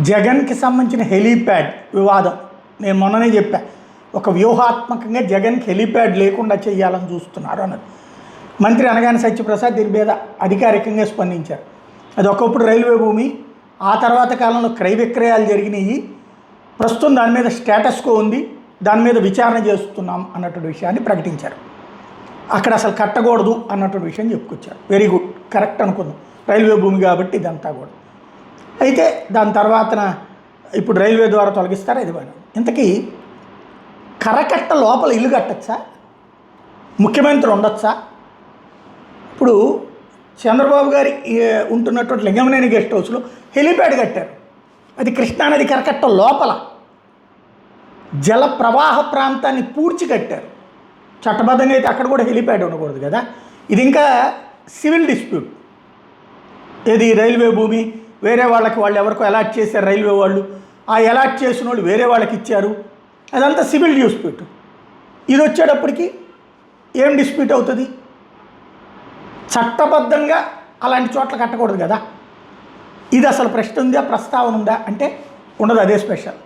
జగన్కి సంబంధించిన హెలీప్యాడ్ వివాదం నేను మొన్ననే చెప్పా. ఒక వ్యూహాత్మకంగా జగన్కి హెలీప్యాడ్ లేకుండా చేయాలని చూస్తున్నారు అన్నది మంత్రి అనగానే సత్యప్రసాద్ దీని మీద అధికారికంగా స్పందించారు. అది ఒకప్పుడు రైల్వే భూమి, ఆ తర్వాత కాలంలో క్రయ విక్రయాలు జరిగినాయి, ప్రస్తుతం దాని మీద స్టేటస్ కో ఉంది, దాని మీద విచారణ చేస్తున్నాం అన్నటువంటి విషయాన్ని ప్రకటించారు. అక్కడ అసలు కట్టకూడదు అన్నటువంటి విషయం చెప్పుకొచ్చారు. వెరీ గుడ్, కరెక్ట్ అనుకుందాం, రైల్వే భూమి కాబట్టి ఇదంతా కూడా. అయితే దాని తర్వాతన ఇప్పుడు రైల్వే ద్వారా తొలగిస్తారు. అది బాగా ఇంతకీ కరకట్ట లోపల ఇల్లు కట్టచ్చా, ముఖ్యమంత్రి ఉండొచ్చా? ఇప్పుడు చంద్రబాబు గారి ఉంటున్నటువంటి లింగమనేని గెస్ట్ హౌస్లో హెలీప్యాడ్ కట్టారు. అది కృష్ణానది కరకట్ట లోపల జల ప్రవాహ ప్రాంతాన్ని పూడ్చి కట్టారు. చట్టబద్ధంగా అయితే అక్కడ కూడా హెలీప్యాడ్ ఉండకూడదు కదా. ఇది ఇంకా సివిల్ డిస్ప్యూట్. ఏది రైల్వే భూమి వేరే వాళ్ళకి వాళ్ళు ఎవరికో అలాట్ చేశారు రైల్వే వాళ్ళు, ఆ అలాట్ చేసిన వాళ్ళు వేరే వాళ్ళకి ఇచ్చారు, అదంతా సివిల్ డిస్ప్యూట్. ఇది వచ్చేటప్పటికి ఏం డిస్ప్యూట్ అవుతుంది? చట్టబద్ధంగా అలాంటి చోట్ల కట్టకూడదు కదా. ఇది అసలు ప్రశ్న ఉందా, ప్రస్తావన ఉందా అంటే ఉండదు. అదే స్పెషల్.